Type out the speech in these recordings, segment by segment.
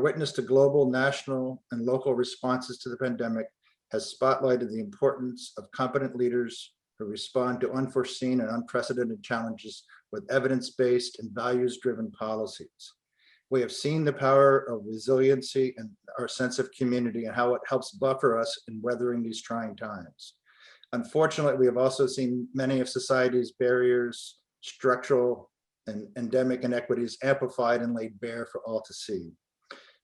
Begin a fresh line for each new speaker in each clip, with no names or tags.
witness to global, national, and local responses to the pandemic has spotlighted the importance of competent leaders who respond to unforeseen and unprecedented challenges with evidence-based and values-driven policies. We have seen the power of resiliency and our sense of community and how it helps buffer us in weathering these trying times. Unfortunately, we have also seen many of society's barriers, structural and endemic inequities amplified and laid bare for all to see.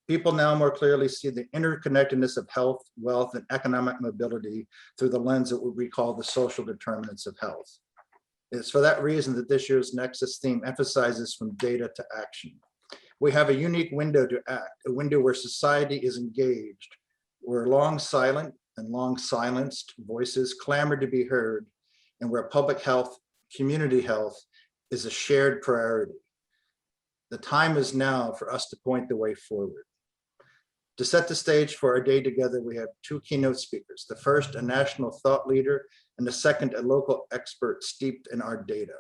People now more clearly see the interconnectedness of health, wealth, and economic mobility through the lens of what we call the social determinants of health. It's for that reason that this year's Nexus theme emphasizes from data to action. We have a unique window to act, a window where society is engaged, where long silent and long silenced voices clamor to be heard, and where public health, community health is a shared priority. The time is now for us to point the way forward. To set the stage for our day together, we have two keynote speakers. The first, a national thought leader, and the second, a local expert steeped in our data.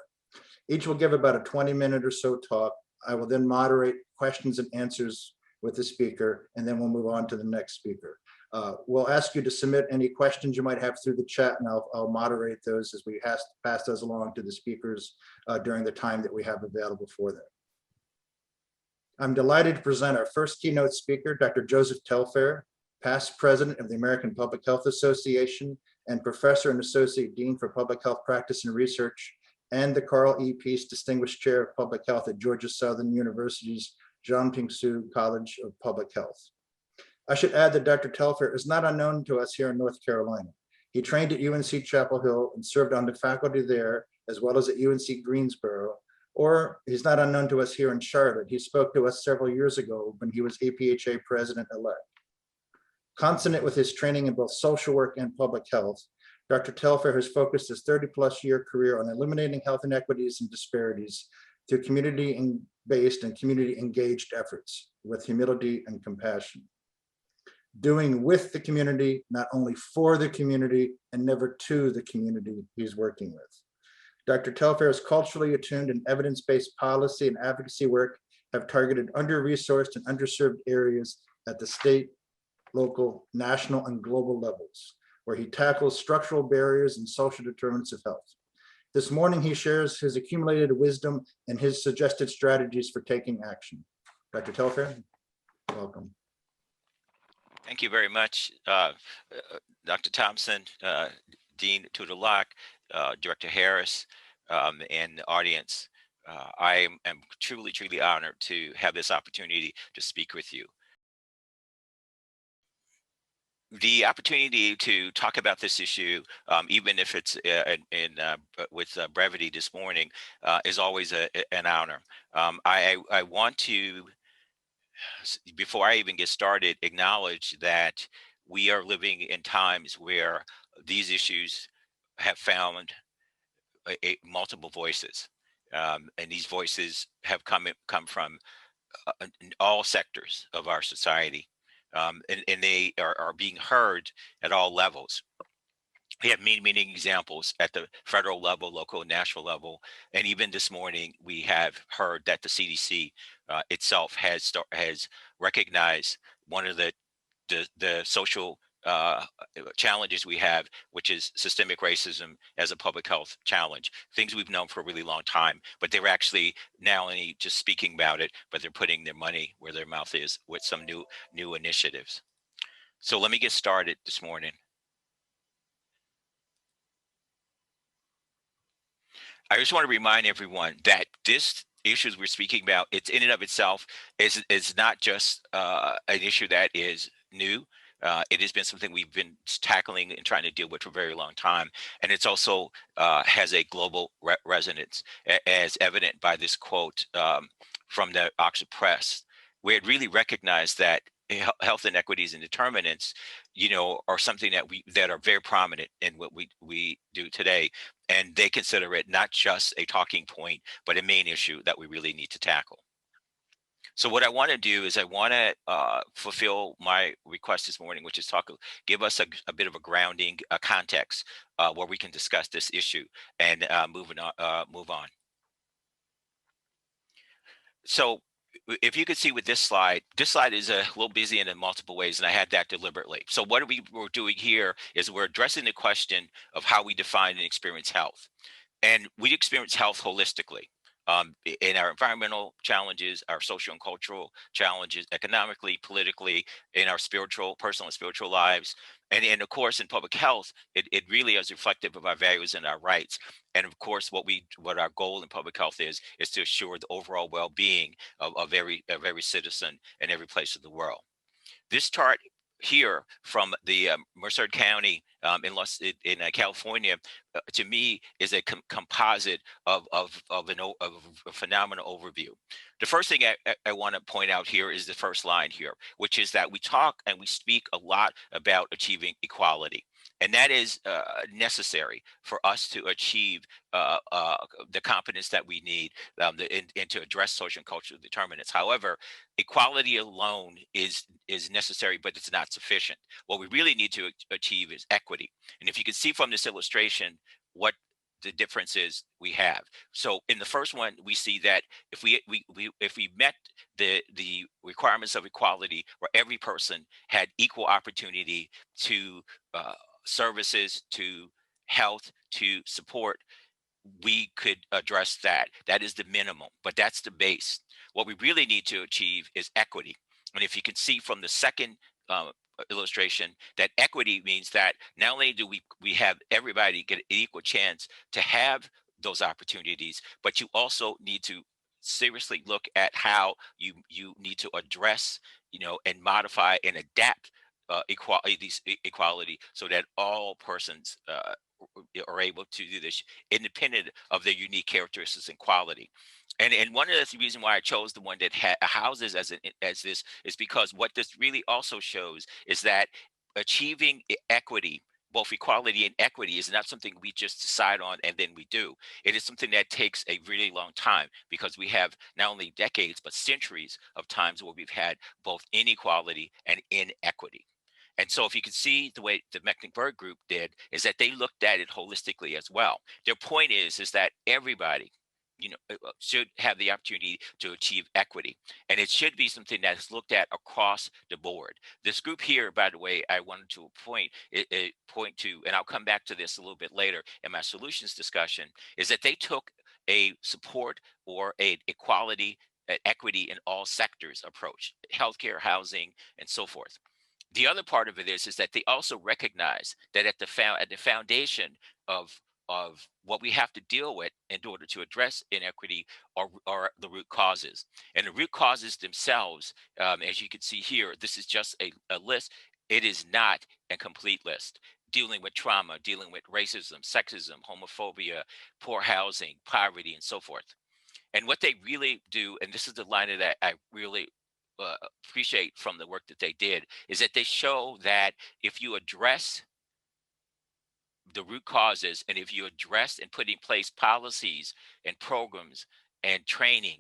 Each will give about a 20-minute or so talk. I will then moderate questions and answers with the speaker, and then we'll move on to the next speaker. We'll ask you to submit any questions you might have through the chat, and I'll moderate those as we pass those along to the speakers during the time that we have available for them. I'm delighted to present our first keynote speaker, Dr. Joseph Telfair, past president of the American Public Health Association and professor and associate dean for public health practice and research, and the Carl E. Peace Distinguished Chair of Public Health at Georgia Southern University's Jianping Su College of Public Health. I should add that Dr. Telfair is not unknown to us here in North Carolina. He trained at UNC Chapel Hill and served on the faculty there, as well as at UNC Greensboro. Or he's not unknown to us here in Charlotte. He spoke to us several years ago when he was APHA president-elect. Consonant with his training in both social work and public health, Dr. Telfair has focused his 30-plus year career on eliminating health inequities and disparities through community-based and community-engaged efforts with humility and compassion. Doing with the community, not only for the community, and never to the community he's working with. Dr. Telfair's culturally attuned and evidence-based policy and advocacy work have targeted under-resourced and underserved areas at the state, local, national, and global levels, where he tackles structural barriers and social determinants of health. This morning, he shares his accumulated wisdom and his suggested strategies for taking action. Dr. Telfair, welcome.
Thank you very much, Dr. Thompson, Dean Tudor-Locke, Director Harris, and the audience. I am truly honored to have this opportunity to speak with you. The opportunity to talk about this issue, even if it's with brevity this morning, is always an honor. I want to, before I even get started, acknowledge that we are living in times where these issues have found multiple voices, and these voices have come from all sectors of our society, and they are being heard at all levels. We have many examples at the federal level, local, and national level, and even this morning we have heard that the CDC itself has recognized one of the social challenges we have, which is systemic racism as a public health challenge. Things we've known for a really long time, but they're actually not only just speaking about it, but they're putting their money where their mouth is with some new initiatives. So let me get started this morning. I just want to remind everyone that this issues we're speaking about, it's in and of itself is not just an issue that is new. It has been something we've been tackling and trying to deal with for a very long time. And it's also has a global resonance, as evident by this quote from the Oxford Press, where it really recognized that health inequities and determinants, are something that are very prominent in what we do today. And they consider it not just a talking point, but a main issue that we really need to tackle. So what I want to do is I want to fulfill my request this morning, which is give us a bit of a grounding, a context where we can discuss this issue and move on. So if you could see with this slide is a little busy in multiple ways, and I had that deliberately. So what we're doing here is we're addressing the question of how we define and experience health. And we experience health holistically, in our environmental challenges, our social and cultural challenges, economically, politically, in our spiritual, personal and spiritual lives. And of course, in public health, it really is reflective of our values and our rights. And of course, what our goal in public health is to assure the overall well-being of every citizen in every place of the world. This chart here from the Merced County in California, to me, is a composite of a phenomenal overview. The first thing I want to point out here is the first line here, which is that we talk and we speak a lot about achieving equality. And that is necessary for us to achieve the competence that we need, and to address social and cultural determinants. However, equality alone is necessary, but it's not sufficient. What we really need to achieve is equity. And if you can see from this illustration what the difference is we have. So in the first one, we see that if we met the requirements of equality, where every person had equal opportunity to services, to health, to support, we could address that. That is the minimum, but that's the base. What we really need to achieve is equity. And if you can see from the second illustration, that equity means that not only do we have everybody get an equal chance to have those opportunities, but you also need to seriously look at how you need to address, and modify and adapt equality, so that all persons are able to do this independent of their unique characteristics and quality. And one of the reasons why I chose the one that houses as this is because what this really also shows is that achieving equity, both equality and equity, is not something we just decide on and then we do. It is something that takes a really long time, because we have not only decades but centuries of times where we've had both inequality and inequity. And so if you can see the way the Mecklenburg group did, is that they looked at it holistically as well. Their point is that everybody, should have the opportunity to achieve equity. And it should be something that is looked at across the board. This group here, by the way, I wanted to point to, and I'll come back to this a little bit later in my solutions discussion, is that they took a support or a equality, equity in all sectors approach, healthcare, housing, and so forth. The other part of it is that they also recognize that at the foundation of what we have to deal with in order to address inequity are the root causes. And the root causes themselves, as you can see here, this is just a list. It is not a complete list. Dealing with trauma, dealing with racism, sexism, homophobia, poor housing, poverty, and so forth. And what they really do, and this is the line that I really appreciate from the work that they did, is that they show that if you address the root causes, and if you address and put in place policies and programs and training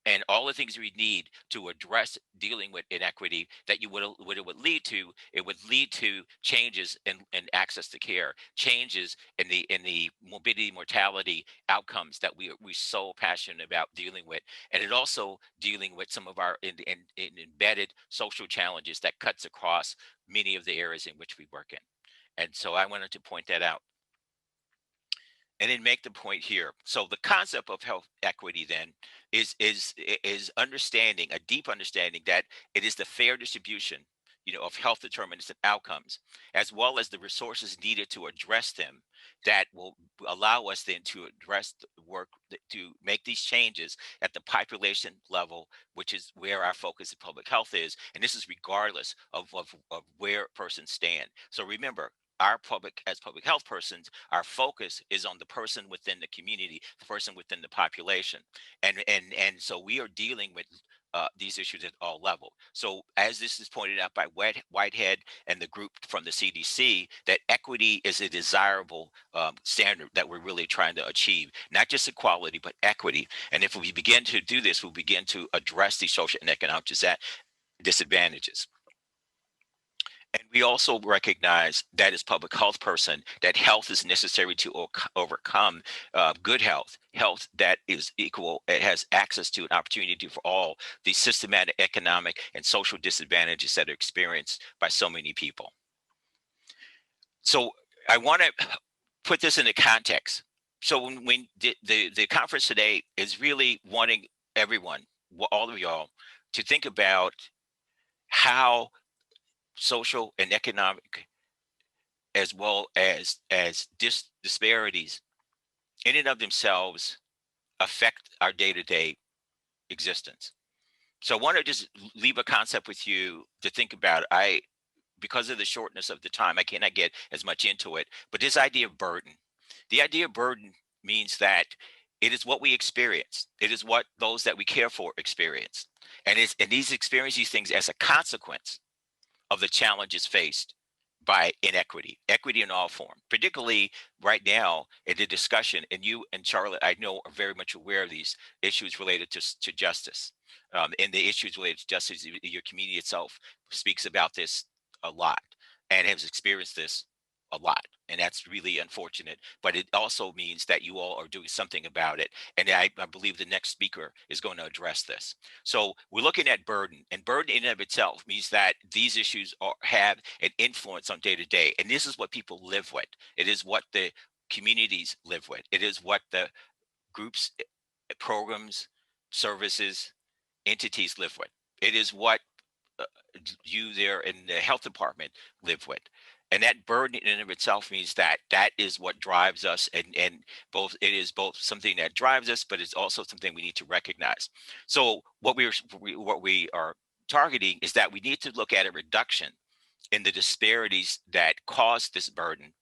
and all the things we need to address dealing with inequity, that what it would lead to, it would lead to changes in access to care, changes in the morbidity mortality outcomes that we so passionate about dealing with. And it also dealing with some of our in embedded social challenges that cuts across many of the areas in which we work in. And so I wanted to point that out and then make the point here. So the concept of health equity then is understanding, a deep understanding, that it is the fair distribution, of health determinants and outcomes, as well as the resources needed to address them, that will allow us then to address the work to make these changes at the population level, which is where our focus in public health is. And this is regardless of where persons stand. So remember, as public health persons, our focus is on the person within the community, the person within the population. And so we are dealing with these issues at all level. So as this is pointed out by Whitehead and the group from the CDC, that equity is a desirable standard that we're really trying to achieve, not just equality, but equity. And if we begin to do this, we'll begin to address these social and economic disadvantages. And We also recognize that as public health person, that health is necessary to overcome good health, health that is equal, it has access to an opportunity for all the systematic economic and social disadvantages that are experienced by so many people. So I want to put this into context. So when the conference today is really wanting everyone, all of y'all, to think about how social and economic, as well as disparities in and of themselves, affect our day-to-day existence. So I want to just leave a concept with you to think about. Because of the shortness of the time, I cannot get as much into it, but this idea of burden, the idea of burden means that it is what we experience, it is what those that we care for experience, and these experience these things as a consequence of the challenges faced by inequity, equity in all form, particularly right now in the discussion. And you and Charlotte, I know, are very much aware of these issues related to justice. And the issues related to justice, your community itself speaks about this a lot and has experienced this a lot. And that's really unfortunate. But it also means that you all are doing something about it. And I believe the next speaker is going to address this. So we're looking at burden, and burden in and of itself means that these issues have an influence on day to day. And this is what people live with. It is what the communities live with. It is what the groups, programs, services, entities live with. It is what uh, you there in the health department live with. And that burden in and of itself means that that is what drives us, and both it is both something that drives us, but it's also something we need to recognize. So what we are targeting is that we need to look at a reduction in the disparities that cause this burden.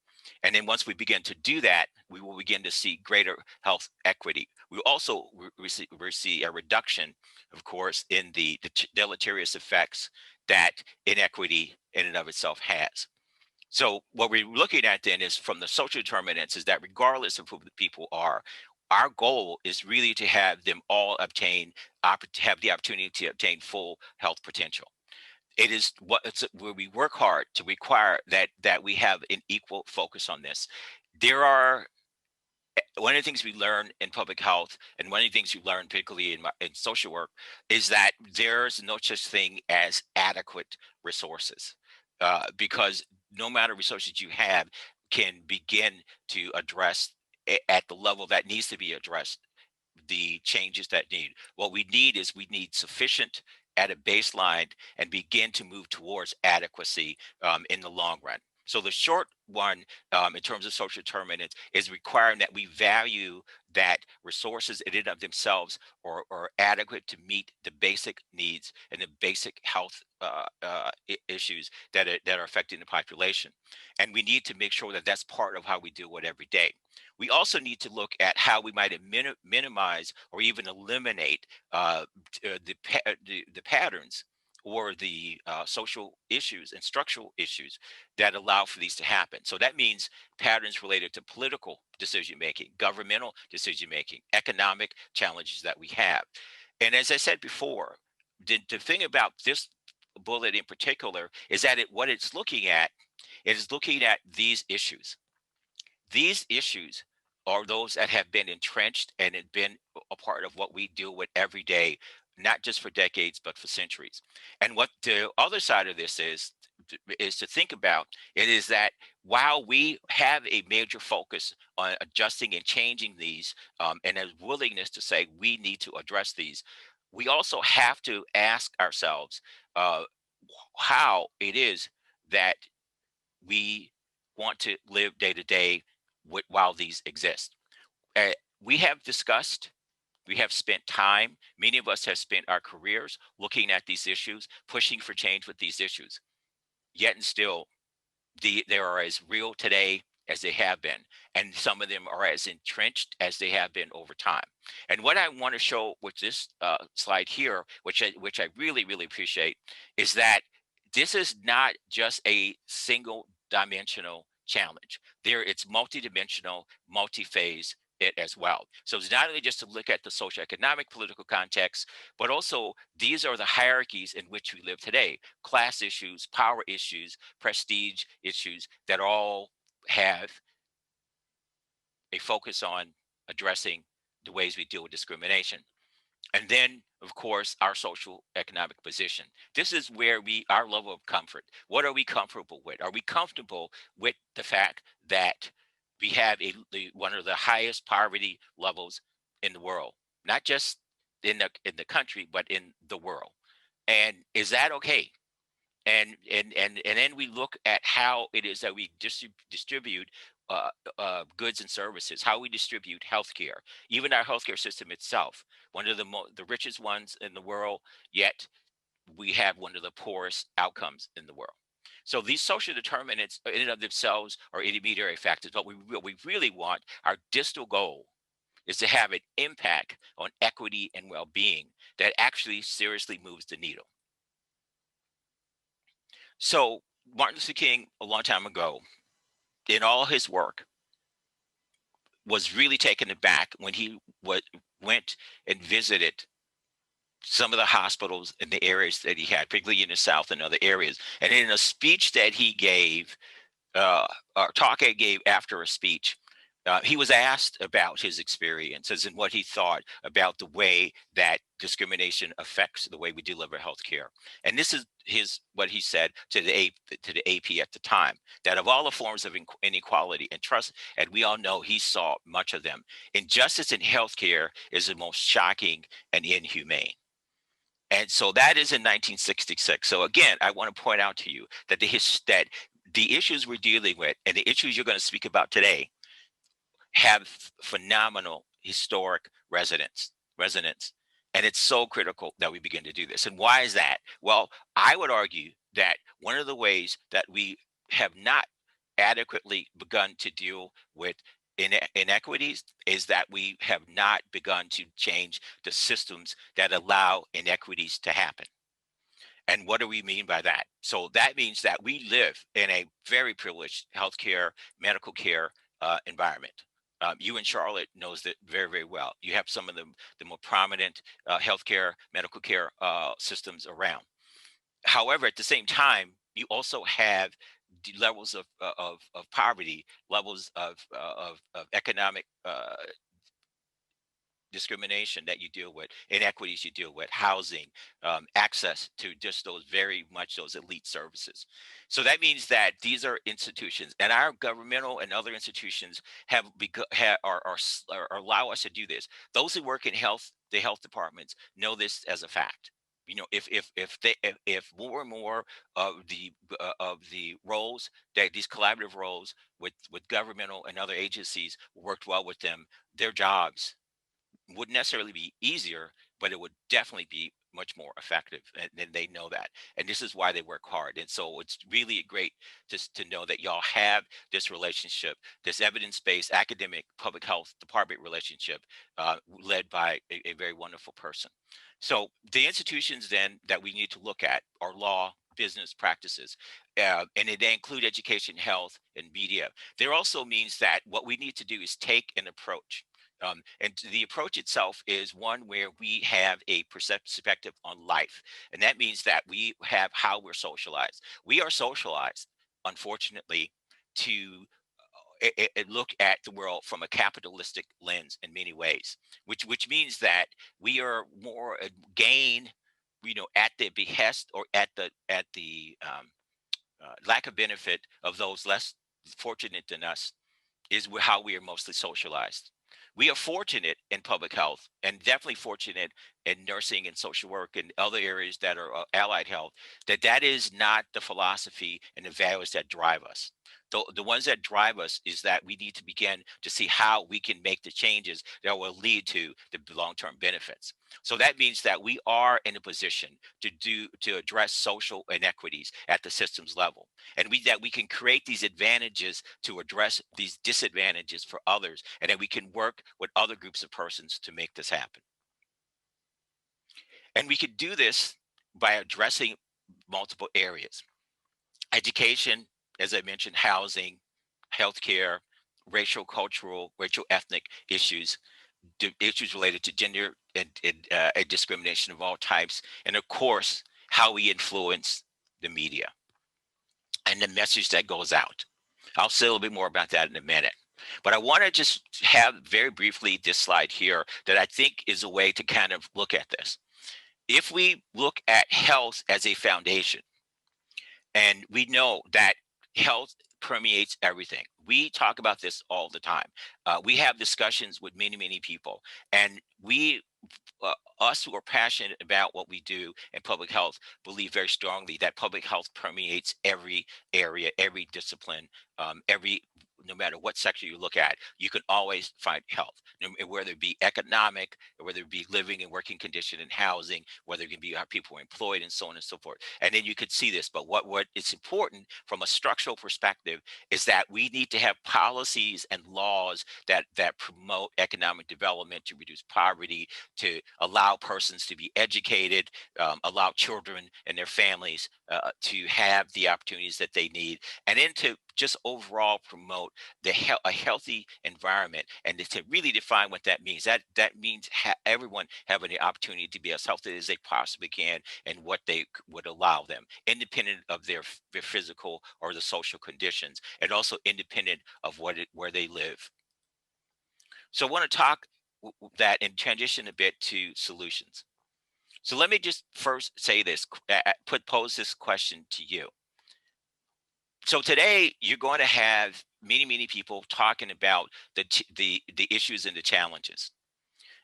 And then once we begin to do that, we will begin to see greater health equity. We also see a reduction, of course, in the deleterious effects that inequity in and of itself has. So what we're looking at then is from the social determinants is that regardless of who the people are, our goal is really to have them all have the opportunity to obtain full health potential. It is where we work hard to require that we have an equal focus on this. There are one of the things we learn in public health, and one of the things you learn particularly in social work, is that there's no such thing as adequate resources, because no matter resources you have can begin to address at the level that needs to be addressed the changes that need. What we need is we need sufficient at a baseline and begin to move towards adequacy in the long run. So the short one, in terms of social determinants, is requiring that we value that resources in and of themselves are adequate to meet the basic needs and the basic health issues that are affecting the population. And we need to make sure that that's part of how we do it every day. We also need to look at how we might minimize or even eliminate the patterns or the social issues and structural issues that allow for these to happen. So that means patterns related to political decision making, governmental decision making, economic challenges that we have. And as I said before, the thing about this bullet in particular is that what it's looking at, it is looking at these issues. These issues are those that have been entrenched and have been a part of what we deal with every day, not just for decades, but for centuries. And what the other side of this is to think about it is that while we have a major focus on adjusting and changing these, and a willingness to say we need to address these, we also have to ask ourselves how it is that we want to live day to day while these exist. Uh, we have discussed, we have spent time, many of us have spent our careers looking at these issues, pushing for change with these issues. Yet and still, they are as real today as they have been, and some of them are as entrenched as they have been over time. And what I want to show with this slide here, which I really appreciate, is that this is not just a single dimensional challenge. It's multidimensional, multi-phase, it as well. So it's not only just to look at the social, economic, political context, but also these are the hierarchies in which we live today: class issues, power issues, prestige issues that all have a focus on addressing the ways we deal with discrimination. And then, of course, our social economic position. This is where our level of comfort. What are we comfortable with? Are we comfortable with the fact that we have one of the highest poverty levels in the world, not just in the country, but in the world? And is that okay? And then we look at how it is that we distribute uh, goods and services, how we distribute healthcare, even our healthcare system itself, one of the richest ones in the world, yet we have one of the poorest outcomes in the world. So these social determinants in and of themselves are intermediary factors. But what we really want, our distal goal, is to have an impact on equity and well-being that actually seriously moves the needle. So Martin Luther King, a long time ago, in all his work, was really taken aback when he went and visited some of the hospitals in the areas that he had, particularly in the South and other areas. And in a speech that he gave, or talk he gave after a speech, he was asked about his experiences and what he thought about the way that discrimination affects the way we deliver healthcare. And this is what he said to the AP at the time, that of all the forms of inequality and trust, and we all know he saw much of them, injustice in healthcare is the most shocking and inhumane. And so that is in 1966. So again, I want to point out to you that the issues we're dealing with and the issues you're going to speak about today have phenomenal historic resonance. And it's so critical that we begin to do this. And why is that? Well, I would argue that one of the ways that we have not adequately begun to deal with inequities is that we have not begun to change the systems that allow inequities to happen. And what do we mean by that? So that means that we live in a very privileged healthcare, medical care environment. You in Charlotte knows that very, very well. You have some of the more prominent healthcare, medical care systems around. However, at the same time, you also have levels of poverty, levels of economic discrimination that you deal with, inequities you deal with, housing, access to just those elite services. So that means that these are institutions, and our governmental and other institutions have become are allow us to do this. Those who work in the health departments know this as a fact. You know, if more and more of the roles, that these collaborative roles with governmental and other agencies worked well with them, their jobs wouldn't necessarily be easier, but it would definitely be much more effective. And they know that. And this is why they work hard. And so it's really great to know that y'all have this relationship, this evidence based academic public health department relationship led by a very wonderful person. So the institutions then that we need to look at are law, business practices, and they include education, health, and media. There also means that what we need to do is take an approach, and the approach itself is one where we have a perspective on life. And that means that we have how we're socialized. We are socialized, unfortunately, to look at the world from a capitalistic lens in many ways, which means that we are more gain, at the behest or at the lack of benefit of those less fortunate than us is how we are mostly socialized. We are fortunate in public health and definitely fortunate in nursing and social work and other areas that are allied health, that is not the philosophy and the values that drive us. The ones that drive us is that we need to begin to see how we can make the changes that will lead to the long-term benefits. So that means that we are in a position to address social inequities at the systems level, and we can create these advantages to address these disadvantages for others, and then we can work with other groups of persons to make this happen. And we could do this by addressing multiple areas: education, as I mentioned, housing, healthcare, racial, cultural, racial, ethnic issues, issues related to gender and discrimination of all types, and of course, how we influence the media and the message that goes out. I'll say a little bit more about that in a minute. But I want to just have very briefly this slide here that I think is a way to kind of look at this. If we look at health as a foundation, and we know that health permeates everything. We talk about this all the time. We have discussions with many, many people, and us who are passionate about what we do in public health believe very strongly that public health permeates every area, every discipline, every no matter what sector you look at, you can always find health, whether it be economic, or whether it be living and working condition and housing, whether it can be how people are employed and so on and so forth. And then you could see this, but what it's important from a structural perspective is that we need to have policies and laws that promote economic development to reduce poverty, to allow persons to be educated, allow children and their families to have the opportunities that they need, and then to just overall promote a healthy environment, and to really define what that means. That means everyone having the opportunity to be as healthy as they possibly can, and what they would allow them, independent of their physical or the social conditions, and also independent of where they live. So I want to talk that and transition a bit to solutions. So let me just first say this, pose this question to you. So today you're going to have many, many people talking about the issues and the challenges.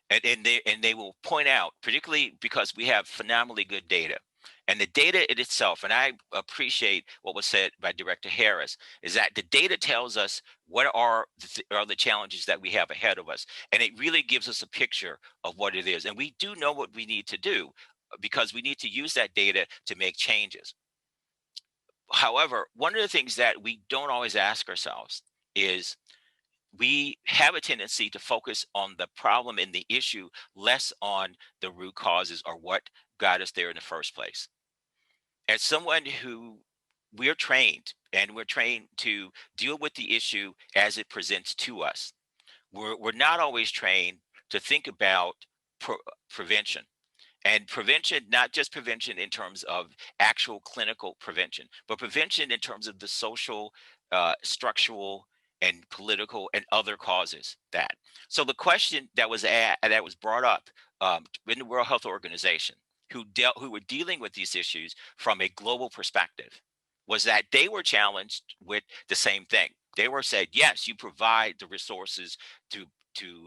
And they will point out, particularly because we have phenomenally good data. And the data in itself, and I appreciate what was said by Director Harris, is that the data tells us what are the challenges that we have ahead of us. And it really gives us a picture of what it is. And we do know what we need to do, because we need to use that data to make changes. However, one of the things that we don't always ask ourselves is, we have a tendency to focus on the problem and the issue, less on the root causes or what got us there in the first place. As someone who, we're trained to deal with the issue as it presents to us. We're not always trained to think about prevention. And prevention, not just prevention in terms of actual clinical prevention, but prevention in terms of the social, structural, and political and other causes that. So the question that was brought up in the World Health Organization, who were dealing with these issues from a global perspective, was that they were challenged with the same thing. They were said, yes, you provide the resources to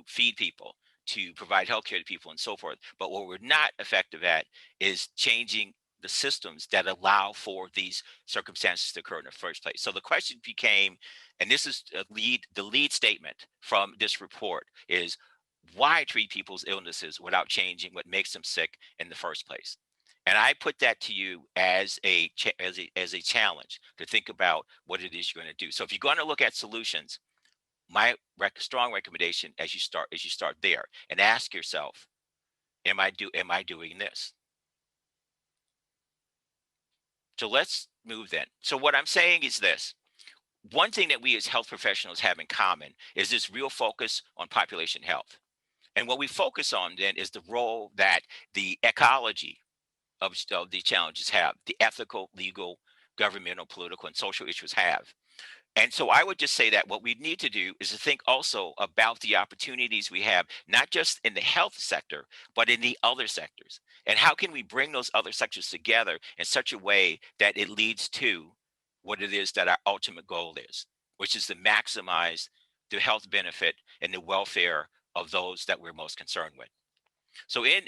feed people, to provide healthcare to people, and so forth. But what we're not effective at is changing the systems that allow for these circumstances to occur in the first place. So the question became, and this is the lead statement from this report, is why treat people's illnesses without changing what makes them sick in the first place? And I put that to you as a challenge to think about what it is you're going to do. So if you're going to look at solutions, my strong recommendation, as you start there and ask yourself, am I doing this? So let's move then. So what I'm saying is this: one thing that we as health professionals have in common is this real focus on population health. And what we focus on then is the role that the ecology of the challenges have, the ethical, legal, governmental, political, and social issues have. And so I would just say that what we need to do is to think also about the opportunities we have, not just in the health sector, but in the other sectors. And how can we bring those other sectors together in such a way that it leads to what it is that our ultimate goal is, which is to maximize the health benefit and the welfare of those that we're most concerned with. So in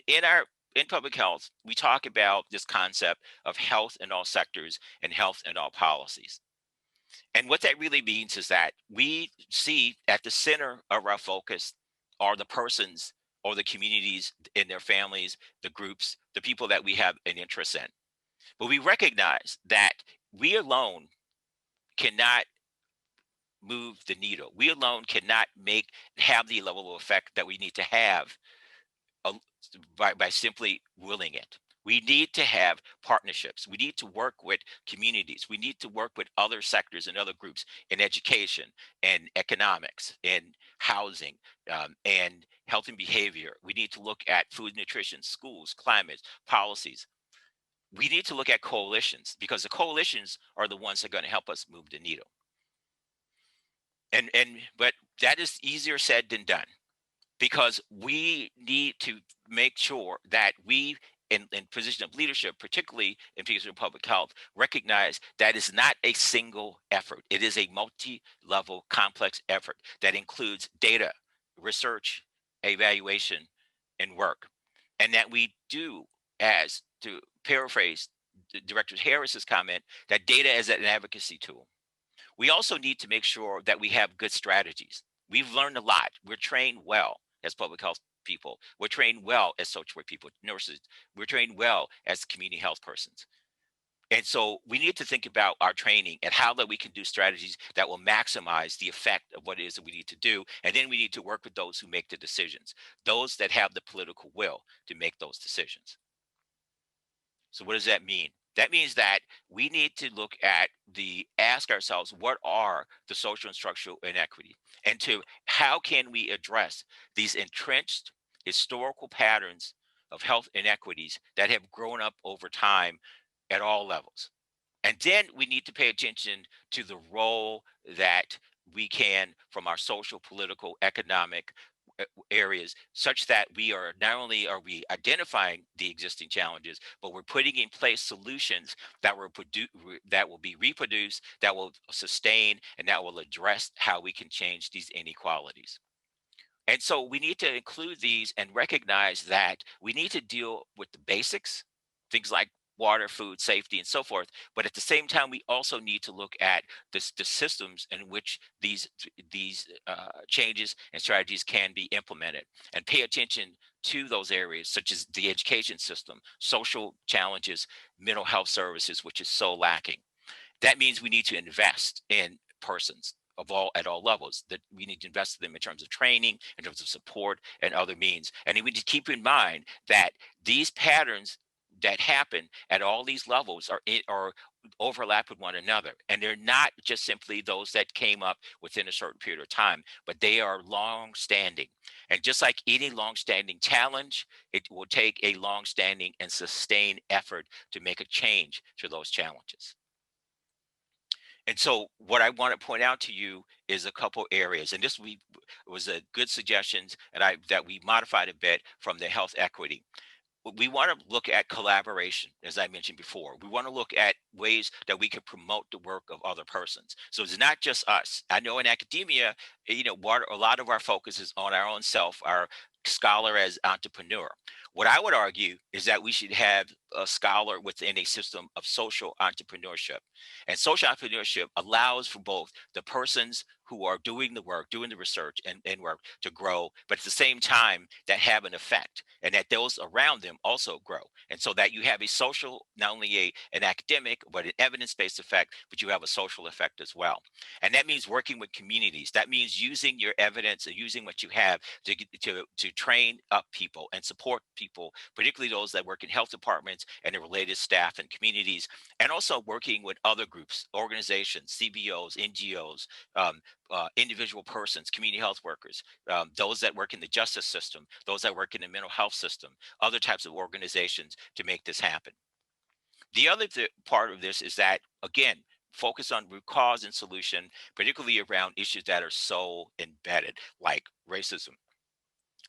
public health, we talk about this concept of health in all sectors and health in all policies. And what that really means is that we see at the center of our focus are the persons or the communities and their families, the groups, the people that we have an interest in. But we recognize that we alone cannot move the needle. We alone cannot have the level of effect that we need to have, uh, by simply willing it. We need to have partnerships. We need to work with communities. We need to work with other sectors and other groups in education and economics and housing and health and behavior. We need to look at food, nutrition, schools, climate, policies. We need to look at coalitions because the coalitions are the ones that are going to help us move the needle. But that is easier said than done because we need to make sure that we in position of leadership, particularly in position of public health, recognize that it's not a single effort. It is a multi-level complex effort that includes data, research, evaluation, and work. And that we do, as to paraphrase Director Harris's comment, that data is an advocacy tool. We also need to make sure that we have good strategies. We've learned a lot. We're trained well as public health people. We're trained well as social work people, nurses. We're trained well as community health persons. And so we need to think about our training and how that we can do strategies that will maximize the effect of what it is that we need to do. And then we need to work with those who make the decisions, those that have the political will to make those decisions. So what does that mean? That means that we need to look at ask ourselves, what are the social and structural inequity? And to how can we address these entrenched historical patterns of health inequities that have grown up over time at all levels? And then we need to pay attention to the role that we can from our social, political, economic areas, such that we are not only are we identifying the existing challenges, but we're putting in place solutions that that will be reproduced, that will sustain, and that will address how we can change these inequalities. And so we need to include these and recognize that we need to deal with the basics, things like water, food, safety, and so forth. But at the same time, we also need to look at the systems in which these changes and strategies can be implemented, and pay attention to those areas, such as the education system, social challenges, mental health services, which is so lacking. That means we need to invest in persons of all at all levels, that we need to invest in them in terms of training, in terms of support, and other means. And we need to keep in mind that these patterns that happen at all these levels are overlap with one another, and they're not just simply those that came up within a certain period of time, but they are long standing. And just like any long standing challenge, it will take a long standing and sustained effort to make a change to those challenges. And so what I want to point out to you is a couple areas, and this we was a good suggestions, and I that we modified a bit from the health equity. We want to look at collaboration, as I mentioned before. We want to look at ways that we can promote the work of other persons. So it's not just us. I know in academia, what a lot of our focus is on our own self, our scholar as entrepreneur. What I would argue is that we should have a scholar within a system of social entrepreneurship. And social entrepreneurship allows for both the persons who are doing the work, doing the research and work to grow, but at the same time that have an effect, and that those around them also grow. And so that you have a social, not only an academic, but an evidence-based effect, but you have a social effect as well. And that means working with communities. That means using your evidence and using what you have to train up people and support people, particularly those that work in health departments and the related staff and communities, and also working with other groups, organizations, CBOs, NGOs, individual persons, community health workers, those that work in the justice system, those that work in the mental health system, other types of organizations to make this happen. The other part of this is that, again, focus on root cause and solution, particularly around issues that are so embedded, like racism,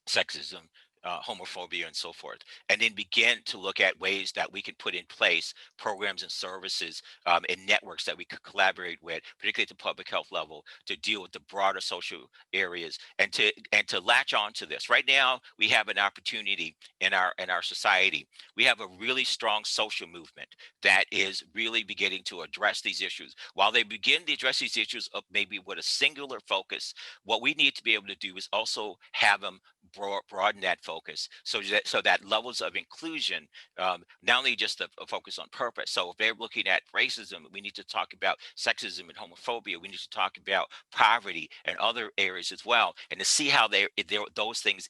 sexism, homophobia, and so forth, and then begin to look at ways that we can put in place programs and services and networks that we could collaborate with, particularly at the public health level, to deal with the broader social areas and to latch on to this. Right now, we have an opportunity in our society. We have a really strong social movement that is really beginning to address these issues. While they begin to address these issues of maybe with a singular focus, what we need to be able to do is also have them broaden that focus so that levels of inclusion, not only just a focus on purpose. So if they're looking at racism, we need to talk about sexism and homophobia. We need to talk about poverty and other areas as well, and to see how those things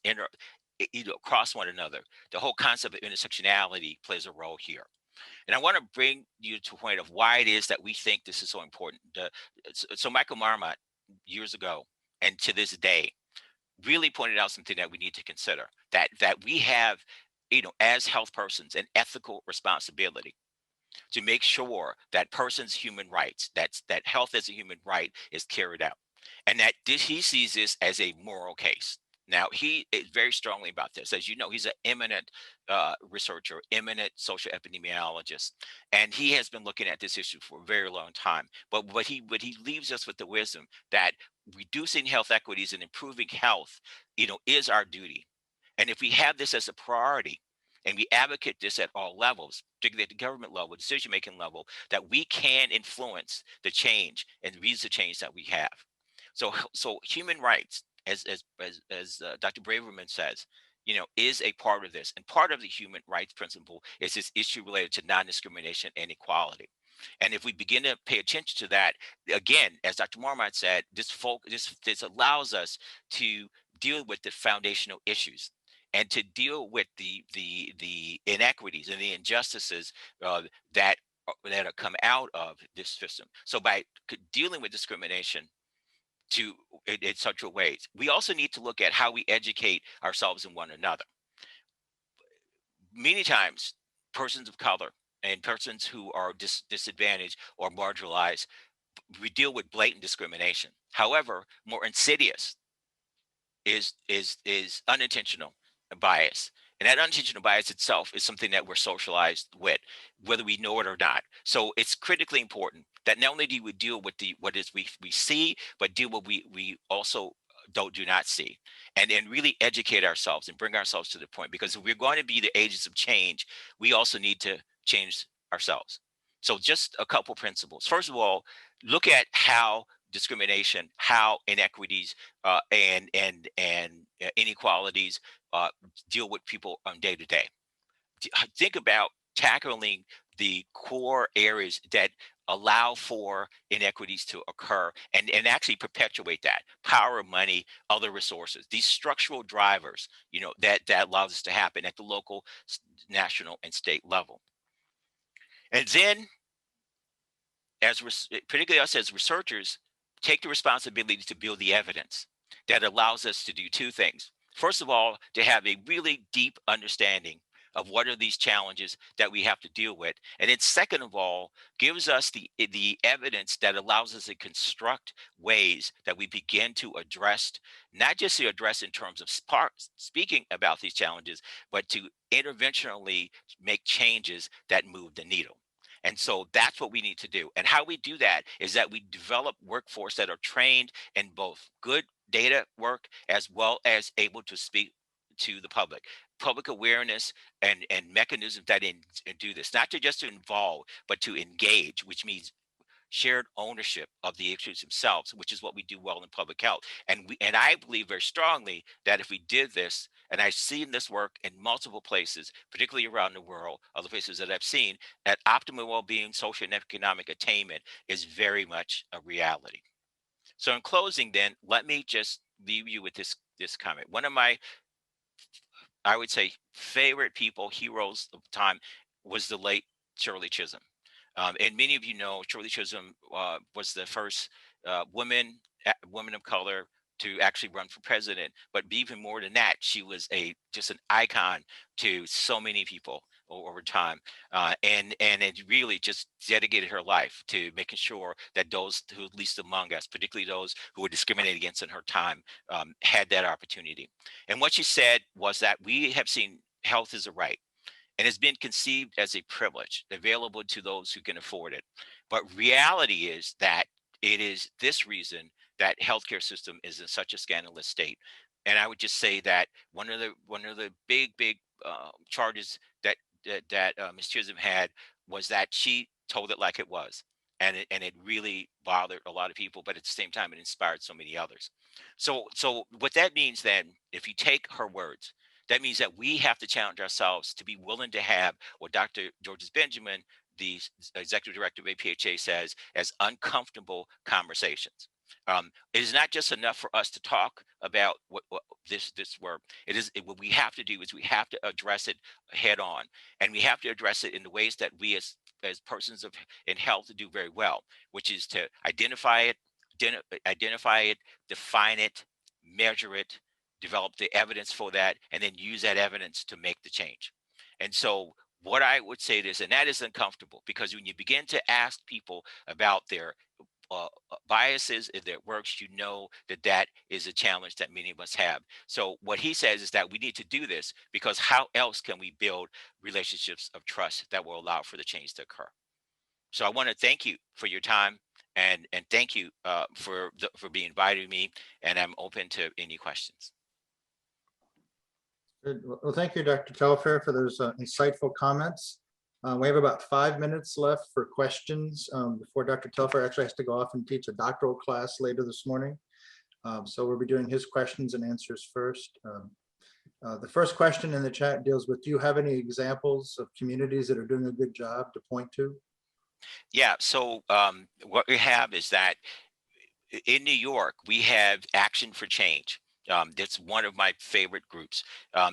across one another. The whole concept of intersectionality plays a role here. And I want to bring you to a point of why it is that we think this is so important. So Michael Marmot, years ago and to this day, really pointed out something that we need to consider, that we have, as health persons, an ethical responsibility to make sure that person's human rights, that health as a human right, is carried out, and that he sees this as a moral case. Now, he is very strongly about this. As you know, he's an eminent researcher, eminent social epidemiologist, and he has been looking at this issue for a very long time. But what he leaves us with the wisdom that reducing health equities and improving health, is our duty. And if we have this as a priority, and we advocate this at all levels, particularly at the government level, decision making level, that we can influence the change and lead the change that we have. So human rights, as Dr. Braverman says, is a part of this, and part of the human rights principle is this issue related to non-discrimination and equality. And if we begin to pay attention to that, again, as Dr. Marmot said, this allows us to deal with the foundational issues and to deal with the inequities and the injustices uh, that that have come out of this system. So by dealing with discrimination in such a ways, we also need to look at how we educate ourselves and one another. Many times, persons of color and persons who are disadvantaged or marginalized, we deal with blatant discrimination. However, more insidious is unintentional bias, and that unintentional bias itself is something that we're socialized with, whether we know it or not. So it's critically important that not only do we deal with the what is we see, but deal with we also do not see, and really educate ourselves and bring ourselves to the point, because if we're going to be the agents of change, we also need to change ourselves. So just a couple principles. First of all, look at how discrimination, how inequities and inequalities uh, deal with people on day to day. Think about tackling the core areas that allow for inequities to occur, and actually perpetuate that power, money, other resources, these structural drivers, that allows us to happen at the local, national, and state level. And then, particularly us as researchers, take the responsibility to build the evidence that allows us to do two things. First of all, to have a really deep understanding of what are these challenges that we have to deal with, and then second of all, gives us the evidence that allows us to construct ways that we begin to address, not just to address in terms of speaking about these challenges, but to interventionally make changes that move the needle. And so that's what we need to do. And how we do that is that we develop workforce that are trained in both good data work as well as able to speak to the public awareness and mechanisms that do this, not to just to involve, but to engage, which means shared ownership of the issues themselves, which is what we do well in public health. And I believe very strongly that if we did this, and I've seen this work in multiple places, particularly around the world, other places that I've seen, that optimal well-being, social and economic attainment is very much a reality. So in closing, then, let me just leave you with this comment. One of my, I would say, favorite people, heroes of the time, was the late Shirley Chisholm. And many of you know Shirley Chisholm was the first woman of color to actually run for president. But even more than that, she was just an icon to so many people over time, and it really just dedicated her life to making sure that those who least among us, particularly those who were discriminated against in her time, had that opportunity. And what she said was that we have seen health as a right, and has been conceived as a privilege available to those who can afford it. But reality is that it is this reason that healthcare system is in such a scandalous state. And I would just say that one of the big charges that Ms. Chisholm had was that she told it like it was, and it really bothered a lot of people. But at the same time, it inspired so many others. So what that means then, if you take her words, that means that we have to challenge ourselves to be willing to have what Dr. Georges Benjamin, the executive director of APHA, says as uncomfortable conversations. It is not just enough for us to talk about what this work. What we have to do is we have to address it head on, and we have to address it in the ways that we as persons of in health do very well, which is to identify it, define it, measure it, develop the evidence for that, and then use that evidence to make the change. And so what I would say is, and that is uncomfortable, because when you begin to ask people about their biases in their works, you know that that is a challenge that many of us have. So what he says is that we need to do this, because how else can we build relationships of trust that will allow for the change to occur? So I want to thank you for your time, and thank you for being invited me, and I'm open to any questions.
Good. Well, thank you, Dr. Telfair, for those insightful comments. We have about 5 minutes left for questions before Dr. Telfair actually has to go off and teach a doctoral class later this morning. So we'll be doing his questions and answers first. The first question in the chat deals with, do you have any examples of communities that are doing a good job to point to?
Yeah, so what we have is that in New York, we have Action for Change. That's one of my favorite groups.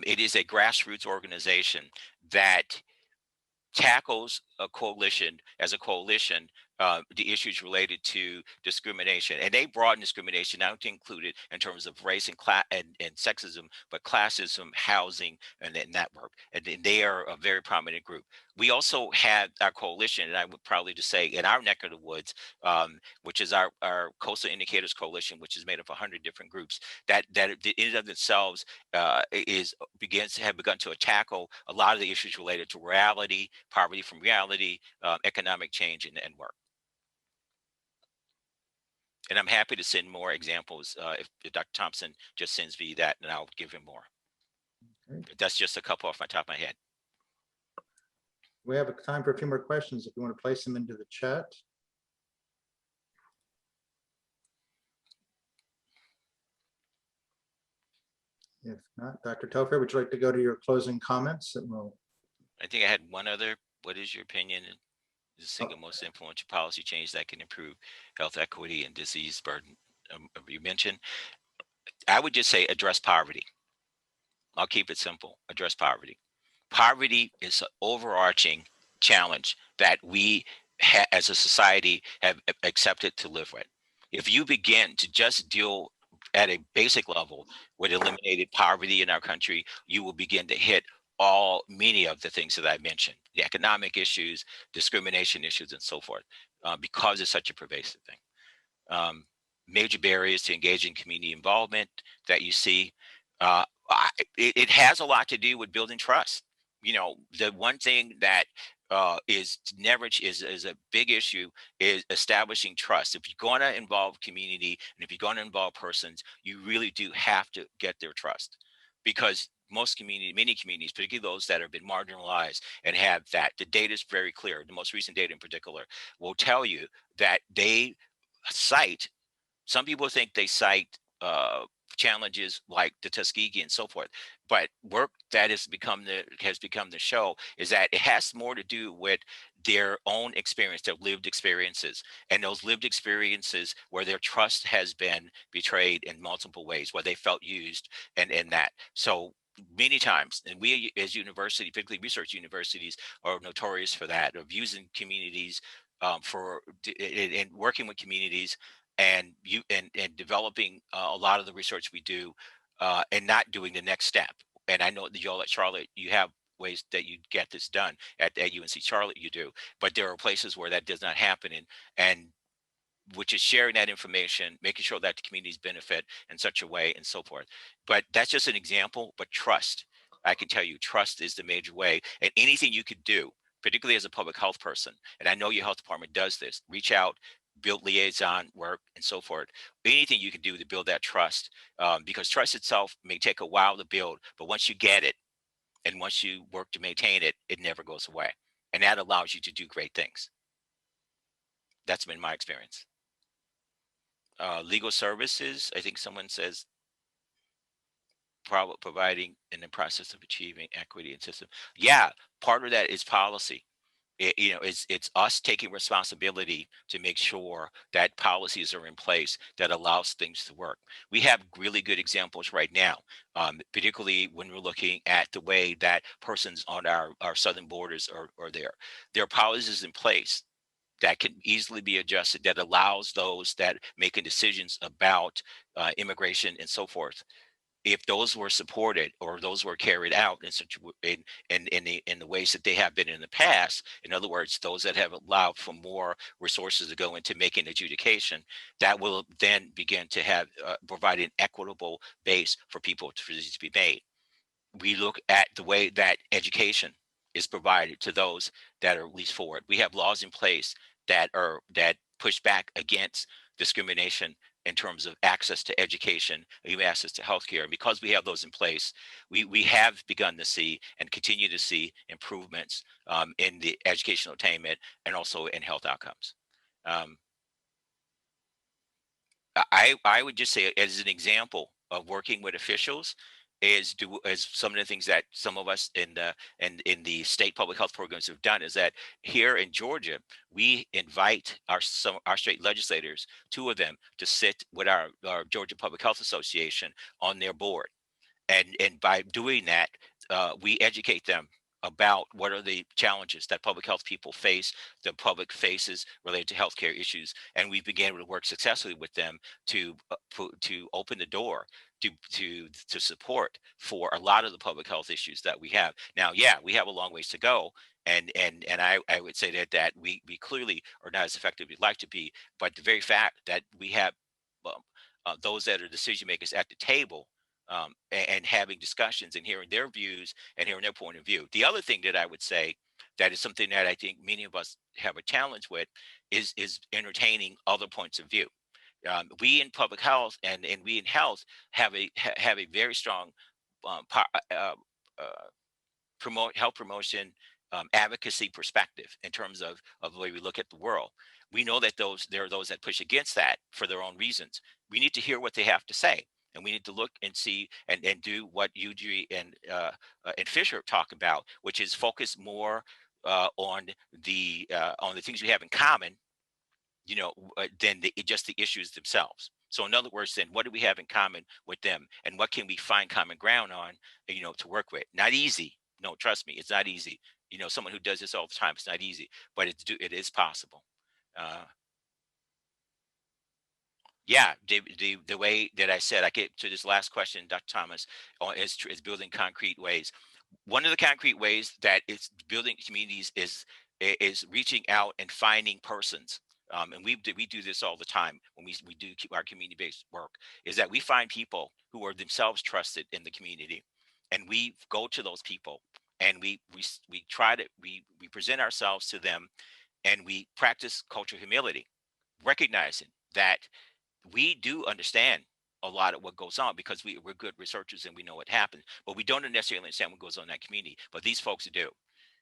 It is a grassroots organization that tackles as a coalition, the issues related to discrimination, and they broaden discrimination not to include it in terms of race and class and sexism, but classism, housing, and then network. And they are a very prominent group. We also had our coalition, and I would probably just say in our neck of the woods, which is our Coastal Indicators Coalition, which is made of 100 different groups that in and of themselves have begun to tackle a lot of the issues related to reality, poverty from reality, economic change, and work. And I'm happy to send more examples if Dr. Thompson just sends me that, and I'll give him more.
Okay.
But that's just a couple off my top of my head.
We have time for a few more questions if you want to place them into the chat. If not, Dr. Telfair, would you like to go to your closing comments?
I think I had one other. What is your opinion? The single most influential policy change that can improve health equity and disease burden? You mentioned. I would just say address poverty. I'll keep it simple. Address poverty. Poverty is an overarching challenge that we as a society have accepted to live with. If you begin to just deal at a basic level with eliminated poverty in our country, you will begin to hit many of the things that I mentioned, the economic issues, discrimination issues, and so forth, because it's such a pervasive thing. Major barriers to engaging community involvement that you see. It has a lot to do with building trust. You know, the one thing that is a big issue is establishing trust. If you're going to involve community and if you're going to involve persons, you really do have to get their trust, because many communities, particularly those that have been marginalized and have that, the data is very clear. The most recent data in particular will tell you that they cite. Some people think they cite challenges like the Tuskegee and so forth, but work that has become the show is that it has more to do with their own experience, their lived experiences, and those lived experiences where their trust has been betrayed in multiple ways, where they felt used, and that. So many times, and we as university, particularly research universities, are notorious for that, of using communities and working with communities and developing a lot of the research we do, and not doing the next step. And I know that y'all at Charlotte, you have ways that you get this done at UNC Charlotte, you do, but there are places where that does not happen, and which is sharing that information, making sure that the communities benefit in such a way, and so forth. But that's just an example. But trust, I can tell you, trust is the major way. And anything you could do, particularly as a public health person, and I know your health department does this, reach out, build liaison work, and so forth. Anything you can do to build that trust, because trust itself may take a while to build, but once you get it, and once you work to maintain it, it never goes away. And that allows you to do great things. That's been my experience. Legal services, I think someone says providing in the process of achieving equity in system. Yeah, part of that is policy. It's us taking responsibility to make sure that policies are in place that allows things to work. We have really good examples right now, particularly when we're looking at the way that persons on our southern borders are there. There are policies in place that can easily be adjusted that allows those that making decisions about immigration and so forth, if those were supported or those were carried out in such in the ways that they have been in the past, in other words, those that have allowed for more resources to go into making adjudication, that will then begin to have provide an equitable base for people for these to be made. We look at the way that education is provided to those that are least forward. We have laws in place that push back against discrimination in terms of access to education, even access to healthcare. And because we have those in place, we have begun to see and continue to see improvements in the educational attainment and also in health outcomes. Um, I would just say as an example of working with officials is some of the things that some of us in the state public health programs have done is that here in Georgia we invite our state legislators, two of them, to sit with our Georgia Public Health Association on their board, and by doing that, we educate them about what are the challenges that public health people face, the public faces related to healthcare issues, and we began to work successfully with them to open the door to support for a lot of the public health issues that we have now. Yeah, we have a long ways to go, and I would say that we clearly are not as effective as we'd like to be, but the very fact that we have um, those that are decision makers at the table, and having discussions and hearing their views and hearing their point of view. The other thing that I would say that is something that I think many of us have a challenge with is entertaining other points of view. We in public health and we in health have a very strong uh, promote health promotion, advocacy perspective in terms of the way we look at the world. We know that there are those that push against that for their own reasons. We need to hear what they have to say, and we need to look and see and do what UG and Fisher talk about, which is focus more on the things we have in common, than just the issues themselves. So in other words, then what do we have in common with them, and what can we find common ground on, to work with? Not easy. No, trust me, it's not easy. Someone who does this all the time, it's not easy, but it is possible. Uh, yeah, the way that I said, I get to this last question, Dr. Thomas, is building concrete ways. One of the concrete ways that it's building communities is reaching out and finding persons. And we do this all the time when we do our community based work. Is that we find people who are themselves trusted in the community, and we go to those people and we try to we present ourselves to them, and we practice cultural humility, recognizing that we do understand a lot of what goes on because we're good researchers and we know what happens, but we don't necessarily understand what goes on in that community. But these folks do,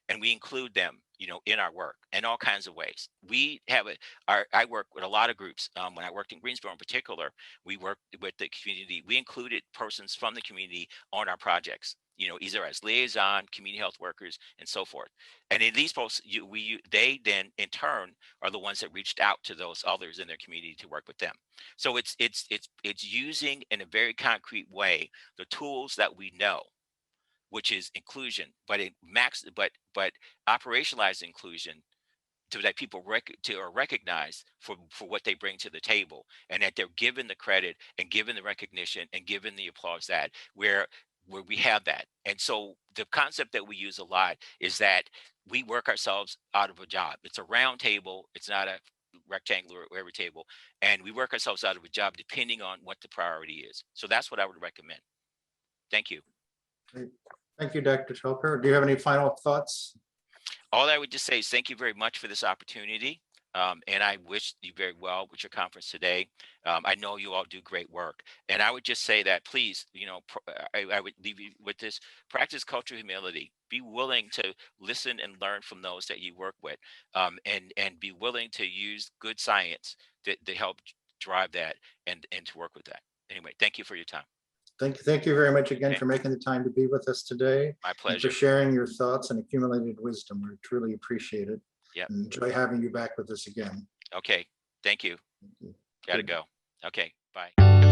and we include them, in our work in all kinds of ways. We have I work with a lot of groups. When I worked in Greensboro in particular, we worked with the community. We included persons from the community on our projects, either as liaison, community health workers, and so forth. And in these folks, they then in turn are the ones that reached out to those others in their community to work with them. So it's using in a very concrete way the tools that we know, which is inclusion, but but operationalized inclusion to that people are recognized for what they bring to the table, and that they're given the credit and given the recognition and given the applause that where we have that. And so the concept that we use a lot is that we work ourselves out of a job. It's a round table. It's not a rectangular or every table, and we work ourselves out of a job depending on what the priority is. So that's what I would recommend. Thank you.
Great. Thank you, Dr. Telfair. Do you have any final thoughts?
All I would just say is thank you very much for this opportunity. And I wish you very well with your conference today. I know you all do great work. And I would just say that please, I would leave you with this: practice cultural humility. Be willing to listen and learn from those that you work with, and be willing to use good science to help drive that and to work with that. Anyway, thank you for your time.
Thank you very much again
Okay.
for making the time to be with us today.
My
And for
pleasure.
sharing your thoughts and accumulated wisdom. We truly appreciate it.
Yep.
And enjoy having you back with us again.
Okay. Thank you. Gotta
Good.
go. Okay. Bye.